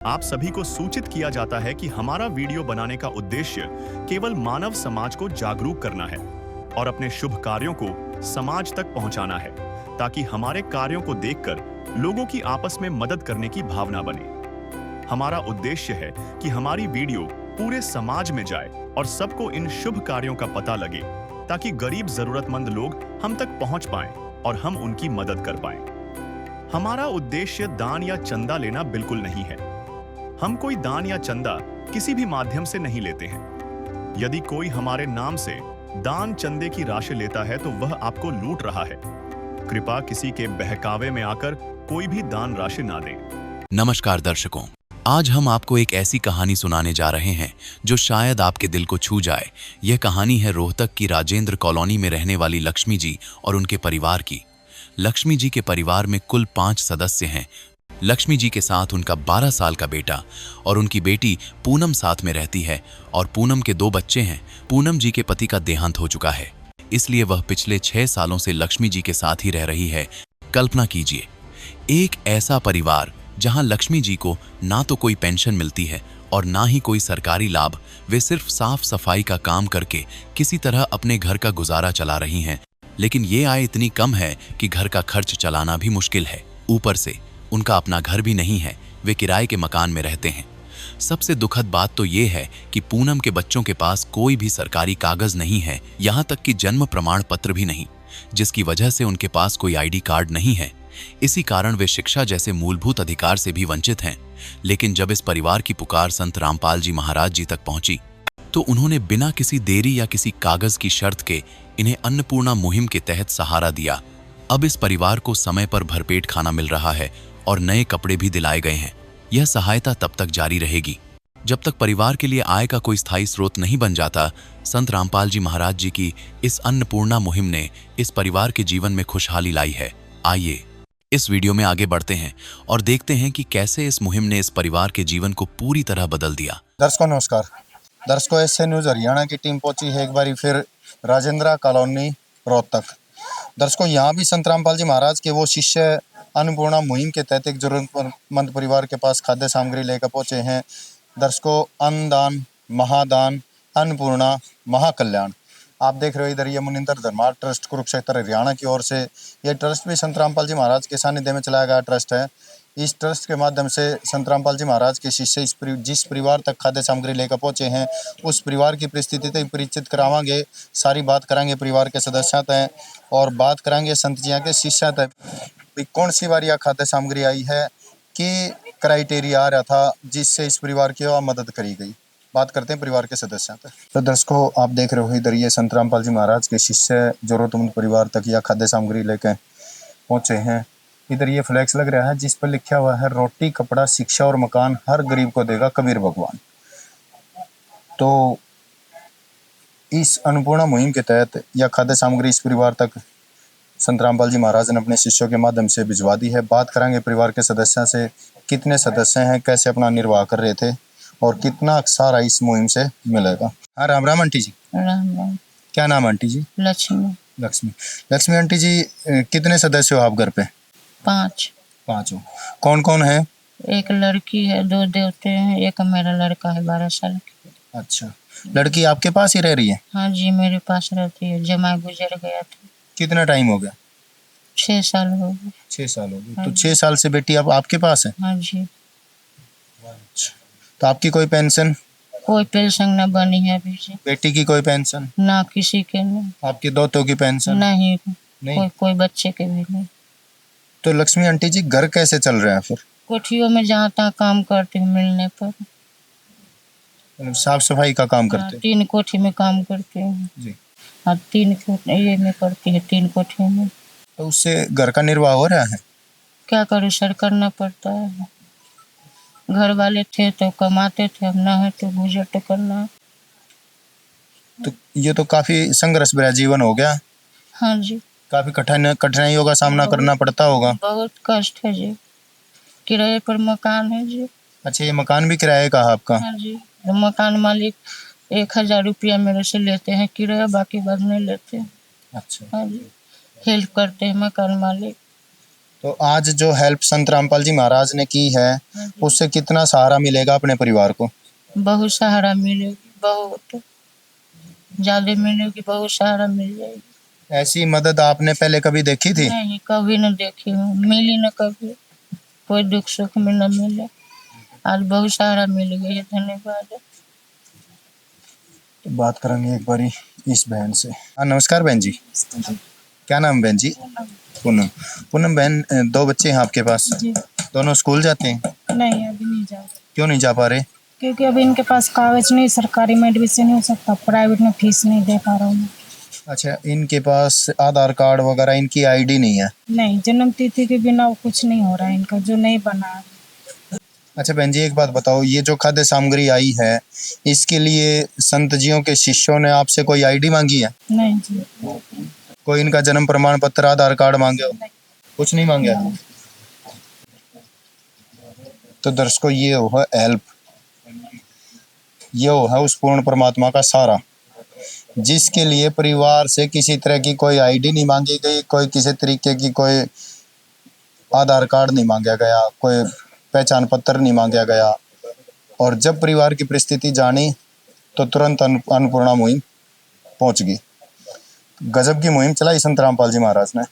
आप सभी को सूचित किया जाता है कि हमारा वीडियो बनाने का उद्देश्य केवल मानव समाज को जागरूक करना है और अपने शुभ कार्यों को समाज तक पहुंचाना है, ताकि हमारे कार्यों को देखकर लोगों की आपस में मदद करने की भावना बने। हमारा उद्देश्य है कि हमारी वीडियो पूरे समाज में जाए और सबको इन शुभ कार्यों का पता लगे, ताकि गरीब जरूरतमंद लोग हम तक पहुंच पाएं और हम उनकी मदद कर पाएं। हमारा उद्देश्य दान या चंदा लेना बिल्कुल नहीं है। हम कोई दान या चंदा किसी भी माध्यम से नहीं लेते हैं। यदि कोई हमारे नाम से दान चंदे की राशि लेता है तो वह आपको लूट रहा है। कृपया किसी के बहकावे में आकर कोई भी दान राशि ना दें। नमस्कार दर्शकों, आज हम आपको एक ऐसी कहानी सुनाने जा रहे हैं जो शायद आपके दिल को छू जाए। यह कहानी है रोहतक की राजेंद्र कॉलोनी में रहने वाली लक्ष्मी जी और उनके परिवार की। लक्ष्मी जी के परिवार में कुल 5 सदस्य हैं। लक्ष्मी जी के साथ उनका 12 साल का बेटा और उनकी बेटी पूनम साथ में रहती है और पूनम के 2 बच्चे हैं। पूनम जी के पति का देहांत हो चुका है, इसलिए वह पिछले 6 सालों से लक्ष्मी जी के साथ ही रह रही है। कल्पना कीजिए, एक ऐसा परिवार जहां लक्ष्मी जी को ना तो कोई पेंशन मिलती है और ना ही कोई सरकारी लाभ। वे सिर्फ साफ सफाई का काम करके किसी तरह अपने घर का गुजारा चला रही हैं, लेकिन ये आय इतनी कम है कि घर का खर्च चलाना भी मुश्किल है। ऊपर से उनका अपना घर भी नहीं है, वे किराए के मकान में रहते हैं। सबसे दुखद बात तो ये है कि पूनम के बच्चों के पास कोई भी सरकारी कागज नहीं है, यहाँ तक कि जन्म प्रमाण पत्र भी नहीं, जिसकी वजह से उनके पास कोई आईडी कार्ड नहीं है। इसी कारण वे शिक्षा जैसे मूलभूत अधिकार से भी वंचित हैं। लेकिन जब इस परिवार की पुकार संत रामपाल जी महाराज जी तक पहुंची, तो उन्होंने बिना किसी देरी या किसी कागज की शर्त के इन्हें अन्नपूर्णा मुहिम के तहत सहारा दिया। अब इस परिवार को समय पर भरपेट खाना मिल रहा है और नए कपड़े भी दिलाए गए हैं। यह सहायता तब तक जारी रहेगी जब तक परिवार के लिए आय का कोई स्थायी स्रोत नहीं बन जाता। संत रामपाल जी महाराज जी की इस अन्नपूर्णा मुहिम ने इस परिवार के जीवन में खुशहाली लाई है। आइए इस वीडियो में आगे बढ़ते हैं और देखते हैं कि कैसे इस मुहिम ने इस परिवार के जीवन को पूरी तरह बदल दिया। दर्शकों नमस्कार। दर्शकों, एसए न्यूज़ हरियाणा की टीम पहुंची है एक बारी फिर राजेंद्र कॉलोनी रोहतक। दर्शकों, यहाँ भी संत रामपाल जी महाराज के वो शिष्य अन्नपूर्णा मुहिम के तहत एक जरूरतमंद परिवार के पास खाद्य सामग्री लेकर पहुंचे हैं। दर्शकों, अन्नदान महादान अन्नपूर्णा महाकल्याण, आप देख रहे हो इधर ये मुनिंदर धर्मार्थ ट्रस्ट कुरुक्षेत्र हरियाणा की ओर से। ये ट्रस्ट भी संत रामपाल जी महाराज के सानिध्य में चलाया गया ट्रस्ट है। इस ट्रस्ट के माध्यम से संत रामपाल जी महाराज के शिष्य जिस परिवार तक खाद्य सामग्री लेकर पहुंचे हैं, उस परिवार की परिस्थिति तक परिचित करावांगे। सारी बात कराएंगे परिवार के सदस्य तक और बात कराएंगे संत जी के शिष्य तक। कौन सी बार यह खाद्य सामग्री आई है, कि क्राइटेरिया आ रहा था जिससे इस परिवार की मदद करी गई। बात करते हैं परिवार के सदस्यों तक। तो दर्शकों, आप देख रहे हो इधर ये संत रामपाल जी महाराज के शिष्य जरूरतमंद परिवार तक यह खाद्य सामग्री लेकर पहुंचे हैं। इधर ये फ्लैक्स लग रहा है जिस पर लिखा हुआ है, रोटी कपड़ा शिक्षा और मकान हर गरीब को देगा कबीर भगवान। तो इस अन्नपूर्णा मुहिम के तहत यह खाद्य सामग्री इस परिवार तक संत रामपाल जी महाराज ने अपने शिष्यों के माध्यम से भिजवा दी है। बात कराएंगे परिवार के सदस्यों से, कितने सदस्य हैं, कैसे अपना निर्वाह कर रहे थे और कितना सहारा इस मुहिम से मिलेगा। हाँ, राम राम आंटी जी। राम राम। क्या नाम आंटी जी? लक्ष्मी। लक्ष्मी। लक्ष्मी आंटी जी, कितने सदस्य हो आप घर पे? 5। 5 हो। कौन कौन है? एक लड़की है, 2 देवते हैं, एक मेरा लड़का है 12 साल का। अच्छा, लड़की आपके पास ही रह रही है? हाँ जी, मेरे पास रहती है। जमाई गुजर गया था। कितना टाइम हो गया? 6 साल हो गए। 6 साल हो गए। हाँ तो जी। 6 साल से बेटी अब आपके पास है? हाँ जी। अच्छा, तो आपकी कोई पेंशन? कोई पेंशन न बनी है अभी से। बेटी की कोई पेंशन? ना किसी के नहीं। आपकी दोतों की पेंशन? नहीं। नहीं। कोई बच्चे के भी नहीं। तो लक्ष्मी आंटी जी, घर कैसे चल रहा है फिर? कोठियों में जहाँ तहाँ काम करती हूँ मिलने पर। साफ सफाई का काम करते हो? 3 कोठी में काम करती हूँ जी। हाँ, 3 ये में करती है, 3 कोठी में। तो उससे घर का निर्वाह हो रहा है? क्या करूँ सर, करना पड़ता है। घर वाले थे तो कमाते थे, अब ना है तो गुजर तो करना है। तो ये तो काफी संघर्ष भरा जीवन हो गया। हाँ जी। काफी कठिनाइयों का सामना करना पड़ता होगा। बहुत कष्ट है जी। किराए पर मकान है जी। अच्छा, ये मकान भी किराए का है आपका? हाँ जी। तो मकान मालिक 1000 रुपया मेरे से लेते हैं किराया, बाकी बाद नहीं लेते। अच्छा। हाँ जी। हेल्प करते हैं मकान मालिक। तो आज जो हेल्प संत रामपाल जी महाराज ने की है उससे कितना सहारा मिलेगा अपने परिवार को? बहुत सहारा मिलेगी, बहुत ज्यादा मिलेगी, बहुत सहारा मिल जाएगी। ऐसी मदद आपने पहले कभी देखी थी? नहीं, कभी न देखी हूँ, मिली न कभी, कोई दुख सुख में न मिले। आज बहुत सहारा मिल गई, धन्यवाद। तो बात करेंगे एक बारी इस बहन से। हाँ नमस्कार बहन जी, क्या नाम बहन जी? पूनम। पूनम बहन, 2 बच्चे हैं आपके पास? जी दोनों स्कूल जाते हैं? नहीं, अभी नहीं जा रहे क्यों नहीं जा पा रहे? क्योंकि अभी इनके पास कागज नहीं, सरकारी में एडमिशन नहीं हो सकता, प्राइवेट में फीस नहीं दे पा रहा हूँ मैं। अच्छा, इनके पास आधार कार्ड वगैरह, इनकी आईडी नहीं है? नहीं, जन्म तिथि के बिना वो कुछ नहीं हो रहा है इनका, जो नहीं बना है। अच्छा बहन जी, एक बात बताओ, ये जो खाद्य सामग्री आई है इसके लिए संत जियों के शिष्यों ने आपसे कोई आईडी मांगी है? नहीं जी, कोई इनका जन्म प्रमाण पत्र, आधार कार्ड मांगे हो? कुछ नहीं मांगे? तो दर्शकों, ये हो हेल्प, ये है उस पूर्ण परमात्मा का सारा, जिसके लिए परिवार से किसी तरह की कोई आईडी नहीं मांगी गई, कोई किसी तरीके की कोई आधार कार्ड नहीं मांगा गया, कोई पहचान पत्र नहीं मांगा गया। और जब परिवार की परिस्थिति जानी तो तुरंत अन्नपूर्णा मुहिम पहुंच गई। गजब की मुहिम चलाई संत रामपाल जी महाराज ने।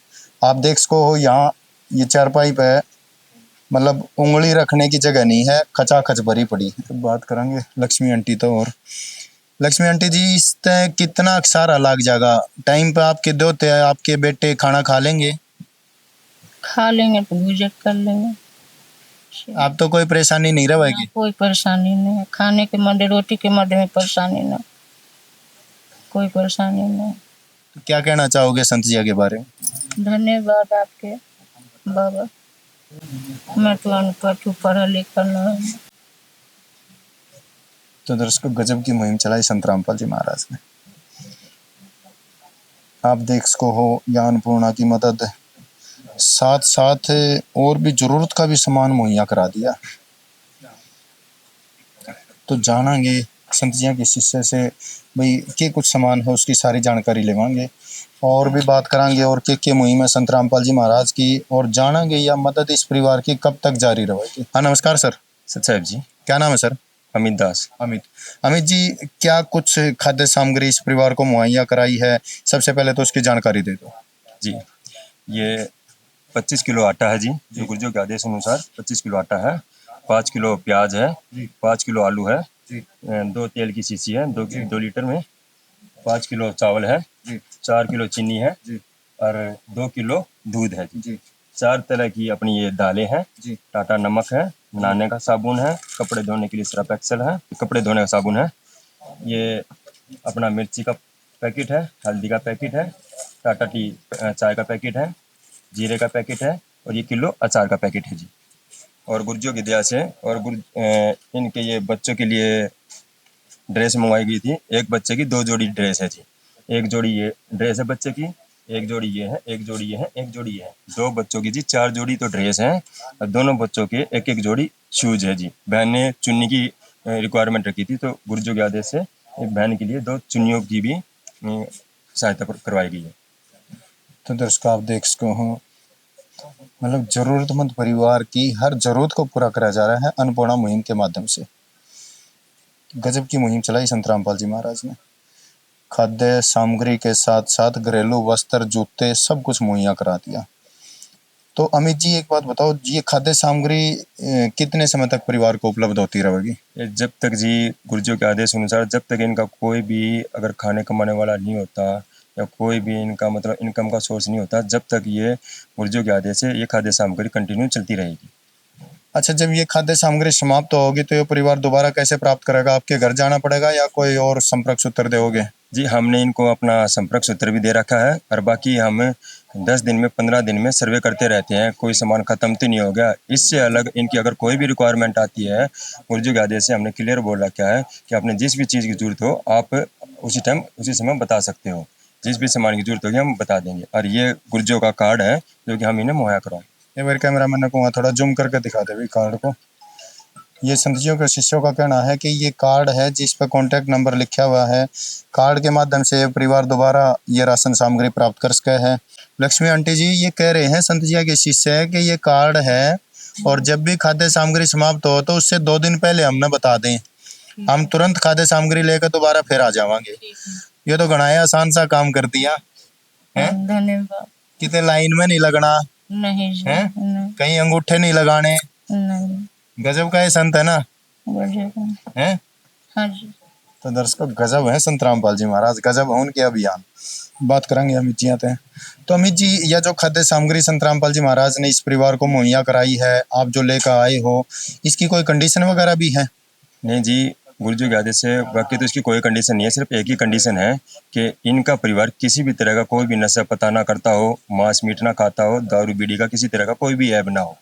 आप देख सको हो, यहाँ ये चारपाई पे मतलब उंगली रखने की जगह नहीं है, खचाखच भरी पड़ी। तो बात करेंगे लक्ष्मी आंटी तो। और लक्ष्मी आंटी जी, इस तय कितना सारा लग जाएगा? टाइम पे आपके दोते आपके बेटे खाना खा लेंगे? खा लेंगे तो गुजर कर लेंगे। आप तो कोई परेशानी नहीं रहेगी? कोई परेशानी नहीं है, खाने के मध्य, रोटी के मध्य में परेशानी ना, कोई परेशानी नहीं। तो क्या कहना चाहोगे संत जी के बारे में? धन्यवाद आपके बाबा, मैं तो अनपढ़ हूँ, पढ़ा लिखा नहीं। तो दर्शकों, गजब की मुहिम चलाई संत रामपाल जी महाराज ने। आप देख सको हो, यहाँ अन्नपूर्णा की मदद, साथ साथ और भी जरूरत का भी सामान मुहैया करा दिया। तो जानेंगे संत जी के शिष्य से भाई के कुछ सामान है, उसकी सारी जानकारी लेवांगे और भी बात करांगे और के मुहिम है संत रामपाल जी महाराज की, और जानेंगे यह मदद इस परिवार की कब तक जारी रहेगी। हाँ नमस्कार सर। सच जी, क्या नाम है सर? अमित दास। अमित जी, क्या कुछ खाद्य सामग्री इस परिवार को मुहैया कराई है? सबसे पहले तो उसकी जानकारी दे दो। जी, ये 25 किलो आटा है जी, जो गुर्जों के आदेश अनुसार 25 किलो आटा है, 5 किलो प्याज है, 5 किलो आलू है, 2 तेल की शीशी है 2 लीटर में, 5 किलो चावल है, 4 किलो चीनी है और 2 किलो दूध है जी। 4 तरह की अपनी ये दालें हैं, टाटा नमक है, नहाने का साबुन है, कपड़े धोने के लिए सर्फ एक्सेल है, कपड़े धोने का साबुन है, ये अपना मिर्ची का पैकेट है, हल्दी का पैकेट है, टाटा टी चाय का पैकेट है, जीरे का पैकेट है और ये किलो अचार का पैकेट है जी। और गुर्जों की दया से और इनके ये बच्चों के लिए ड्रेस मंगवाई गई थी। एक बच्चे की 2 जोड़ी ड्रेस है जी, एक जोड़ी ये ड्रेस है बच्चे की, एक जोड़ी ये है, एक जोड़ी ये है, एक जोड़ी ये है, 2 बच्चों की जी 4 जोड़ी तो ड्रेस है और दोनों बच्चों के एक एक जोड़ी शूज है जी। बहन ने चुन्नी की रिक्वायरमेंट रखी थी, तो गुर्जों के आदेश से एक बहन के लिए 2 चुन्नियों की भी सहायता करवाई गई है। तो दर्शकों, आप देख सको हो, मतलब जरूरतमंद परिवार की हर जरूरत को पूरा करा जा रहा है अन्नपूर्णा मुहिम के माध्यम से। गजब की मुहिम चलाई संत रामपाल जी महाराज ने। खाद्य सामग्री के साथ साथ घरेलू वस्त्र, जूते, सब कुछ मुहैया करा दिया। तो अमित जी, एक बात बताओ, ये खाद्य सामग्री कितने समय तक परिवार को उपलब्ध होती रहेगी? जब तक जी गुर्जों के आदेश अनुसार, जब तक इनका कोई भी अगर खाने कमाने वाला नहीं होता या कोई भी इनका मतलब इनकम का सोर्स नहीं होता, जब तक ये गुर्जों के आदेश से ये खाद्य सामग्री कंटिन्यू चलती रहेगी। अच्छा, जब ये खाद्य सामग्री समाप्त होगी तो ये परिवार दोबारा कैसे प्राप्त करेगा? आपके घर जाना पड़ेगा या कोई और संपर्क सूत्र दोगे? जी, हमने इनको अपना संपर्क सूत्र भी दे रखा है और बाकी हम 10 दिन में 15 दिन में सर्वे करते रहते हैं, कोई सामान खत्म तो नहीं हो गया। इससे अलग इनकी अगर कोई भी रिक्वायरमेंट आती है, गुर्जों के आदेश से हमने क्लियर बोल रखा है कि आपने जिस भी चीज़ की जरूरत हो आप उसी टाइम उसी समय बता सकते हो, जिस भी सामान की जरूरत होगी हम बता देंगे। और ये गुर्जों का कार्ड है जो कि हम इन्हें मुहैया करवाएं। ये मेरे कैमरा मैन ने कहूँगा थोड़ा जूम करके दिखा दे भी कार्ड को। ये संतजियों के शिष्यों का कहना है कि ये कार्ड है जिस पर कॉन्टैक्ट नंबर लिखा हुआ है। कार्ड के माध्यम से परिवार दोबारा ये राशन सामग्री प्राप्त कर सके हैं। लक्ष्मी आंटी जी ये कह रहे हैं संत जी के शिष्य है कि ये कार्ड है और जब भी खाद्य सामग्री समाप्त हो तो उससे 2 दिन पहले हमने बता दें, हम तुरंत खाद्य सामग्री लेकर दोबारा फिर आ जावांगे। ये तो घना आसान सा काम कर दिया है। धन्यवाद। कितने लाइन में नहीं लगना नहीं जी, है, नहीं, कहीं अंगूठे नहीं लगाने। नहीं। गजब का ये संत है ना गजब। है। हाँ जी। तो दर्शकों गजब है संत रामपाल जी महाराज, गजब है उनके अभियान। बात करेंगे अमित जी आते हैं। तो अमित जी यह जो खाद्य सामग्री संत रामपाल जी महाराज ने इस परिवार को मुहैया कराई है, आप जो लेकर आए हो, इसकी कोई कंडीशन वगैरह भी है? नहीं जी, गुरुजी के आदेश से बाकी तो इसकी कोई कंडीशन नहीं है। सिर्फ एक ही कंडीशन है कि इनका परिवार किसी भी तरह का कोई भी नशा पता ना करता हो, मांस मीट ना खाता हो, दारू बीड़ी का किसी तरह का कोई भी ऐब ना हो।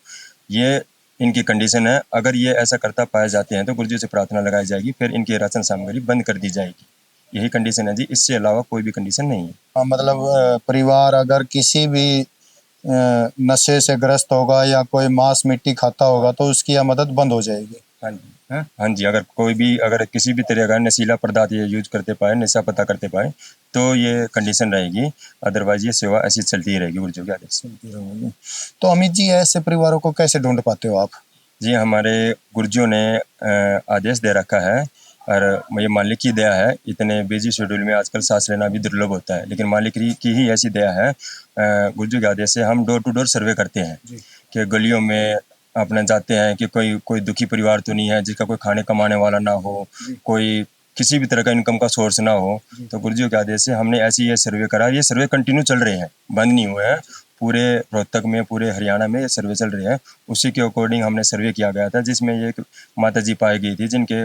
ये इनकी कंडीशन है। अगर ये ऐसा करता पाए जाते हैं तो गुरुजी से प्रार्थना लगाई जाएगी, फिर इनकी राशन सामग्री बंद कर दी जाएगी। यही कंडीशन है जी, इससे अलावा कोई भी कंडीशन नहीं है। मतलब परिवार अगर किसी भी नशे से ग्रस्त होगा या कोई मांस मिट्टी खाता होगा तो उसकी यह मदद बंद हो जाएगी। हाँ जी, हाँ जी। अगर किसी भी तरह का नशीला पदार्थ ये यूज करते पाए, नशा पता करते पाए तो ये कंडीशन रहेगी, अदरवाइज ये सेवा ऐसी चलती ही रहेगी गुरुजी के आदेश से। तो अमित जी ऐसे परिवारों को कैसे ढूंढ पाते हो आप? जी हमारे गुरुजियों ने आदेश दे रखा है और ये मालिक की दया है। इतने बिजी शेड्यूल में आजकल सांस लेना भी दुर्लभ होता है, लेकिन मालिक की ही ऐसी दया है। गुरुजी के आदेश से हम डोर टू डोर सर्वे करते हैं कि गलियों में अपने जाते हैं कि कोई दुखी परिवार तो नहीं है जिसका कोई खाने कमाने वाला ना हो, कोई किसी भी तरह का इनकम का सोर्स ना हो। तो गुरुजी के आदेश से हमने ऐसी ये सर्वे करा। ये सर्वे कंटिन्यू चल रहे हैं, बंद नहीं हुए हैं। पूरे रोहतक में, पूरे हरियाणा में ये सर्वे चल रहे हैं। उसी के अकॉर्डिंग हमने सर्वे किया गया था, जिसमें ये माता जी पाई गई थी जिनके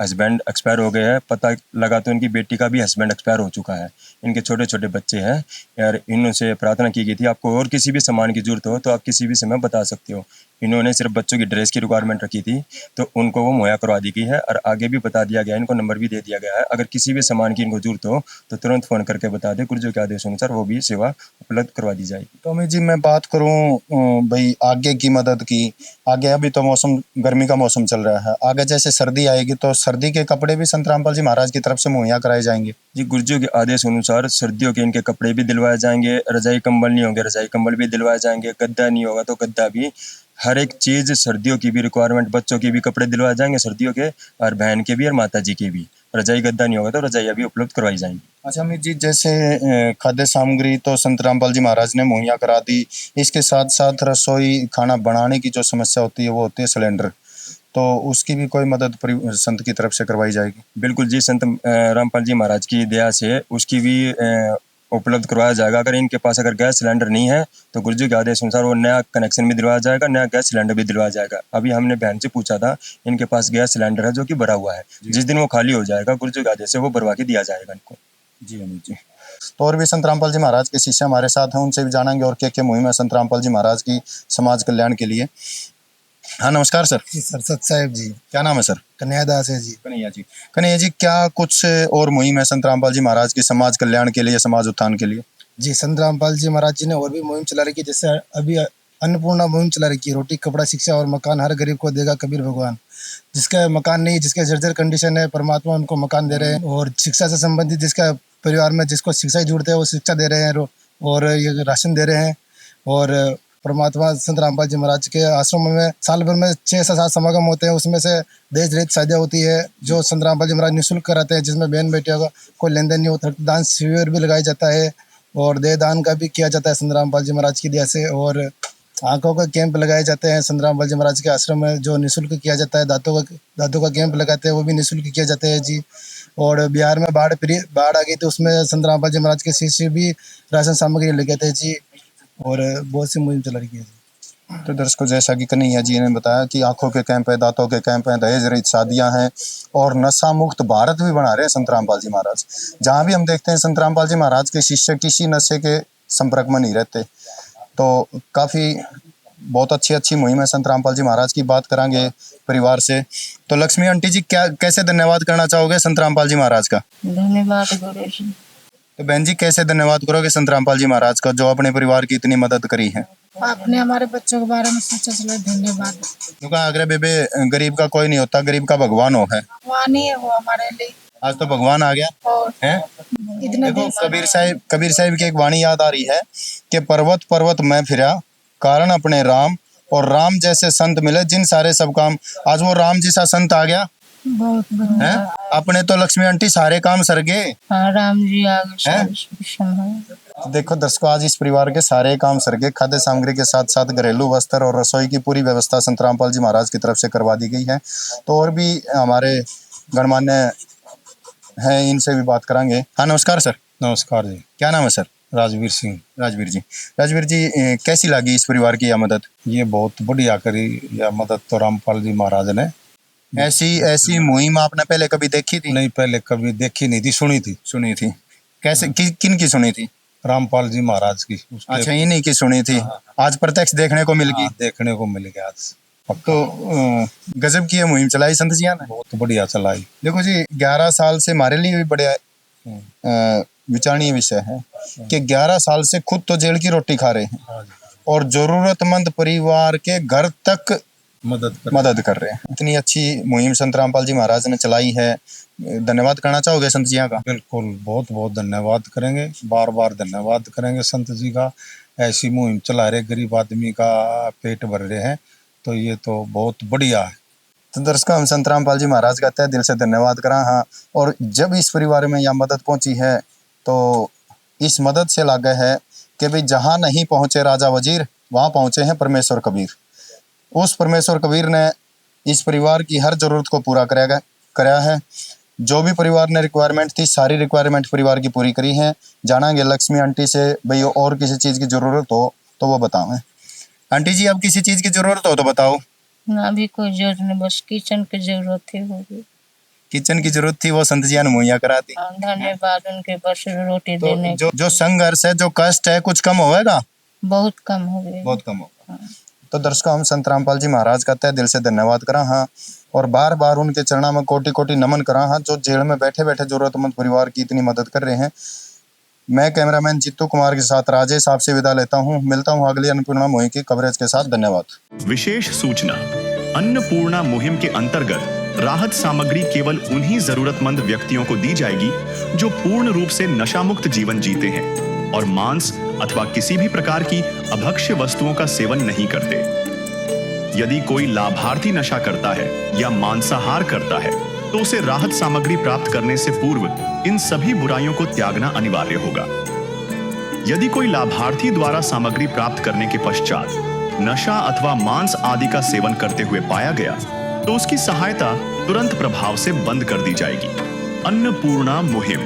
हस्बैंड एक्सपायर हो गए हैं। पता लगा तो इनकी बेटी का भी हस्बैंड एक्सपायर हो चुका है। इनके छोटे छोटे बच्चे हैं और इनसे प्रार्थना की गई थी, आपको और किसी भी सामान की जरूरत हो तो आप किसी भी समय बता सकते हो। इन्होंने सिर्फ बच्चों की ड्रेस की रिक्वायरमेंट रखी थी तो उनको वो मुहैया करवा दी गई है और आगे भी बता दिया गया है, इनको नंबर भी दे दिया गया है। अगर किसी भी सामान की इनको जरूरत हो तो तुरंत फ़ोन करके बता दें, गुरुजी के आदेश अनुसार वो भी सेवा उपलब्ध करवा दी जाएगी। तो अमित जी मैं बात करूं भाई आगे की मदद की, आगे अभी तो मौसम गर्मी का मौसम चल रहा है, आगे जैसे सर्दी आएगी तो सर्दी के कपड़े भी संत रामपाल जी महाराज की तरफ से मुहैया कराए जाएंगे? जी गुरुजी के आदेश अनुसार सर्दियों के इनके कपड़े भी दिलवाए जाएंगे, रजाई कंबल नहीं होंगे रजाई कंबल भी दिलवाए जाएंगे, गद्दा नहीं होगा तो गद्दा भी, हर एक चीज़ सर्दियों की भी रिक्वायरमेंट, बच्चों के भी कपड़े दिलवाए जाएंगे सर्दियों के, और बहन के भी और माता जी के भी। रजाई गद्दा नहीं होगा तो रजाइयाँ भी उपलब्ध करवाई जाएंगी। अच्छा अमित जी जैसे खाद्य सामग्री तो संत रामपाल जी महाराज ने मुहैया करा दी, इसके साथ साथ रसोई खाना बनाने की जो समस्या होती है वो होती है सिलेंडर, तो उसकी भी कोई मदद संत की तरफ से करवाई जाएगी? बिल्कुल जी, संत रामपाल जी महाराज की दया से उसकी भी उपलब्ध करवाया जाएगा। अगर इनके पास अगर गैस सिलेंडर नहीं है तो गुरुजी के आदेश अनुसार वो नया कनेक्शन भी दिलवाया जाएगा, नया गैस सिलेंडर भी दिलवाया जाएगा। अभी हमने बहन से पूछा था, इनके पास गैस सिलेंडर है जो कि भरा हुआ है, जिस दिन वो खाली हो जाएगा गुरुजी के आदेश से वो भरवा के दिया जाएगा इनको। जी अमित जी। तो और भी संत रामपाल जी महाराज के शिष्य हमारे साथ हैं, उनसे भी जानेंगे और क्या क्या मुहिम है संत रामपाल जी महाराज की समाज कल्याण के लिए। हाँ नमस्कार सर। जी सर, सत साहेब जी। क्या नाम है सर? कन्हैयादास है जी। कन्हैया जी। कन्हैया जी क्या कुछ और मुहिम है संत रामपाल जी महाराज की समाज कल्याण के लिए, समाज उत्थान के लिए? जी संत रामपाल जी महाराज जी ने और भी मुहिम चला रखी है, जैसे अभी अन्नपूर्णा मुहिम चला रखी है, रोटी कपड़ा शिक्षा और मकान हर गरीब को देगा कबीर भगवान। जिसका मकान नहीं, जिसके जर्जर कंडीशन है, परमात्मा उनको मकान दे रहे हैं। और शिक्षा से संबंधित जिसका परिवार में जिसको शिक्षा की जरूरत है वो शिक्षा दे रहे हैं और ये राशन दे रहे हैं। और परमात्मा संत रामपाल जी महाराज के आश्रम में साल भर में 6 से 7 समागम होते हैं, उसमें से देश रहित शादियाँ होती है जो संत रामपाल जी महाराज निःशुल्क कराते हैं, जिसमें बहन बेटियों का कोई लेन देन नहीं होता। रक्तदान शिविर भी लगाया जाता है और देह दान का भी किया जाता है संत रामपाल जी महाराज की दया से। और आँखों का कैंप लगाए जाते हैं संत रामपाल जी महाराज के आश्रम में जो निःशुल्क किया जाता है। दांतों का कैंप लगाते हैं वो भी निःशुल्क किया जाता है जी। और बिहार में बाढ़ आ गई तो उसमें संत रामपाल जी महाराज के शिष्य भी राशन सामग्री लेके थे जी। और बहुत सी मुहिम चला रही है जी। तो दर्शकों जैसा कि कन्हैया जी ने बताया कि आंखों के कैंप है, दांतों के कैंप हैं, दहेज रहित शादियां हैं और नशा मुक्त भारत भी बना रहे हैं संत रामपाल जी महाराज। जहाँ भी हम देखते हैं संत रामपाल जी महाराज के शिष्य किसी नशे के संपर्क में नहीं रहते, तो काफ़ी बहुत अच्छी मुहिम है संत रामपाल जी महाराज की। बात करेंगे परिवार से, तो लक्ष्मी आंटी जी क्या कैसे धन्यवाद करना चाहोगे संत रामपाल जी महाराज का? धन्यवाद गुरु जी। तो बहन जी कैसे धन्यवाद करोगे संत रामपाल जी महाराज का जो अपने परिवार की इतनी मदद करी है? आपने हमारे बच्चों के बारे में सोचा, चलो धन्यवाद। क्योंकि अगर बेबे गरीब का कोई नहीं होता, गरीब का भगवान हो है। वहाँ नहीं है वो हमारे लिए। आज तो भगवान आ गया और है। इतने देखो दिन कबीर साहिब की एक वाणी याद आ रही है कि पर्वत पर्वत मैं फिरा कारण अपने राम, और राम जैसे संत मिले जिन सारे सब काम। आज वो राम जैसा संत आ गया बहुत है। बढ़िया। अपने तो लक्ष्मी आंटी सारे काम सर गए। हाँ, राम जी आगे हैं? सब संभाल। देखो दर्शकों, आज इस परिवार के सारे काम सर गए। खाद्य सामग्री के साथ साथ घरेलू वस्त्र और रसोई की पूरी व्यवस्था संत रामपाल जी महाराज की तरफ से करवा दी गई है। तो और भी हमारे गणमान्य हैं, इनसे भी बात करांगे। हाँ नमस्कार सर। नमस्कार जी। क्या नाम है सर? राजवीर सिंह। राजवीर जी। राजवीर जी, कैसी लगी इस परिवार की यह मदद? ये बहुत बढ़िया करी यह मदद तो रामपाल जी महाराज ने। ऐसी मुहिम आपने पहले कभी देखी थी? नहीं, पहले कभी देखी नहीं थी, सुनी थी। सुनी थी। कैसे किन की सुनी थी? रामपाल जी महाराज की। अच्छा, इन्हीं की सुनी थी। आज प्रत्यक्ष देखने को मिल गई। देखने को मिल गया आज। तो गजब की ये मुहिम चलाई संत जी ने। बहुत बढ़िया चलाई। देखो जी, 11 साल से हमारे लिए भी बड़ा विचारणीय विषय है कि 11 साल से खुद तो जेल की रोटी खा रहे हैं और जरूरतमंद परिवार के घर तक मदद कर रहे हैं। इतनी अच्छी मुहिम संत रामपाल जी महाराज ने चलाई है। धन्यवाद करना चाहोगे संत जी का? बिल्कुल, बहुत बहुत धन्यवाद करेंगे, बार बार धन्यवाद करेंगे संत जी का। ऐसी मुहिम चला रहे, गरीब आदमी का पेट भर रहे हैं, तो ये तो बहुत बढ़िया है। तो दर्शकों, हम संत रामपाल जी महाराज का तहे दिल से धन्यवाद करा। हाँ, और जब इस परिवार में यह मदद पहुंची है तो इस मदद से लागे है कि भाई जहां नहीं पहुंचे राजा वजीर, वहां पहुंचे हैं परमेश्वर कबीर। उस परमेश्वर कबीर ने इस परिवार की हर जरूरत को पूरा कराया है। जो भी परिवार ने रिक्वायरमेंट थी, सारी रिक्वायरमेंट परिवार की पूरी करी है। जानांगे लक्ष्मी आंटी से, भाई और किसी चीज की जरूरत हो तो वो बताओ। आंटी जी, अब किसी चीज की जरूरत हो तो बताओ। ना अभी कोई जरूरत नहीं, बस किचन की जरूरत ही होगी। किचन की जरूरत थी, वो संत जी ने मुहैया करा दी। हाँ, धन्यवाद उनके, बस रोटी देने तो जो संघर्ष है, जो कष्ट है, कुछ कम होगा? बहुत कम हो गए। बहुत कम होगा। तो दर्शकों, हम संत रामपाल जी महाराज का तहे दिल से धन्यवाद करा। हाँ, और बार बार उनके चरणों में कोटि कोटि नमन करा। हाँ, जो जेल में बैठे बैठे जरूरतमंद परिवार की इतनी मदद कर रहे हैं। मैं कैमरामैन जित्तू कुमार के साथ राजेश आपसे विदा लेता हूँ। मिलता हूँ अगली अन्नपूर्णा मुहिम की कवरेज के साथ। धन्यवाद। विशेष सूचना, अन्नपूर्णा मुहिम के अंतर्गत राहत सामग्री केवल उन्हीं जरूरतमंद व्यक्तियों को दी जाएगी जो पूर्ण रूप से नशा मुक्त जीवन जीते हैं और मांस अथवा किसी भी प्रकार की अभक्ष्य वस्तुओं का सेवन नहीं करते। यदि कोई लाभार्थी नशा करता है या मांसाहार करता है तो उसे राहत सामग्री प्राप्त करने से पूर्व इन सभी बुराइयों को त्यागना अनिवार्य होगा। यदि कोई लाभार्थी द्वारा सामग्री प्राप्त करने के पश्चात नशा अथवा मांस आदि का सेवन करते हुए पाया गया तो उसकी सहायता तुरंत प्रभाव से बंद कर दी जाएगी। अन्नपूर्णा मुहिम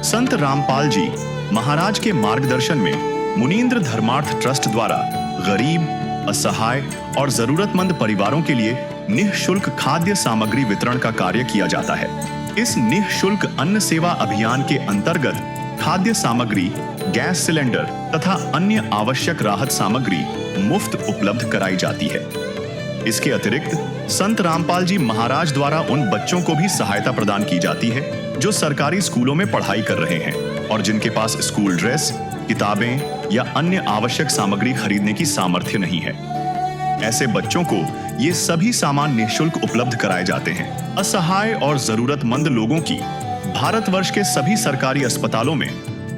संत रामपाल जी महाराज के मार्गदर्शन में मुनींद्र धर्मार्थ ट्रस्ट द्वारा गरीब, असहाय और जरूरतमंद परिवारों के लिए निःशुल्क खाद्य सामग्री वितरण का कार्य किया जाता है। इस निःशुल्क अन्न सेवा अभियान के अंतर्गत खाद्य सामग्री, गैस सिलेंडर तथा अन्य आवश्यक राहत सामग्री मुफ्त उपलब्ध कराई जाती है। इसके अतिरिक्त संत रामपाल जी महाराज द्वारा उन बच्चों को भी सहायता प्रदान की जाती है जो सरकारी स्कूलों में पढ़ाई कर रहे हैं और जिनके पास स्कूल ड्रेस, किताबें या अन्य आवश्यक सामग्री खरीदने की सामर्थ्य नहीं है। ऐसे बच्चों को ये सभी सामान निःशुल्क उपलब्ध कराए जाते हैं। असहाय और जरूरतमंद लोगों की भारतवर्ष के सभी सरकारी अस्पतालों में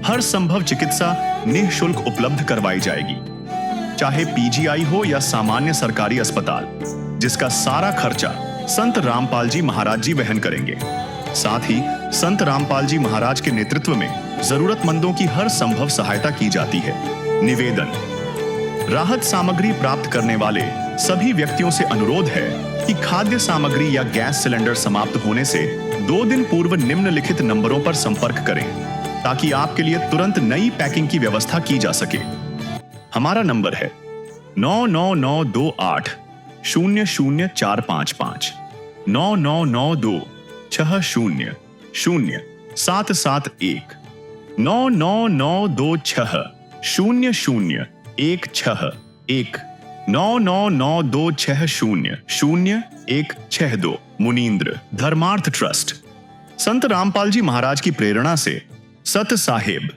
हर संभव चिकित्सा निःशुल्क उपलब्ध करवाई जाएगी, चाहे पीजीआई हो या सामान्य सरकारी अस्पताल, जिसका सारा खर्चा संत रामपाल जी महाराज जी वहन करेंगे। साथ ही संत रामपाल जी महाराज के नेतृत्व में जरूरतमंदों की हर संभव सहायता की जाती है। निवेदन, राहत सामग्री प्राप्त करने वाले सभी व्यक्तियों से अनुरोध है कि खाद्य सामग्री या गैस सिलेंडर समाप्त होने से 2 दिन पूर्व निम्नलिखित नंबरों पर संपर्क करें ताकि आपके लिए तुरंत नई पैकिंग की व्यवस्था की जा सके। हमारा नंबर है 99928 00455 9992 60 0771 99926 0016 99926 मुनींद्र धर्मार्थ ट्रस्ट। संत रामपाल जी महाराज की प्रेरणा से सत साहिब